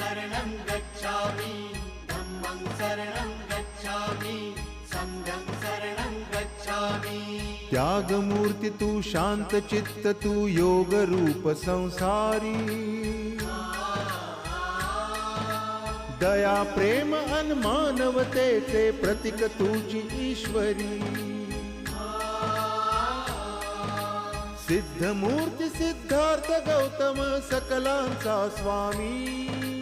शरणं गच्छामि धम्मं शरणं गच्छामि संघं शरणं गच्छामि। त्यागमूर्ती तू शांत चित्त तू योग रूप संसारी दया प्रेम अन मानवतेचे प्रतीक तुझी ईश्वरी सिद्ध मूर्ती सिद्धार्थ गौतम सकलांचा स्वामी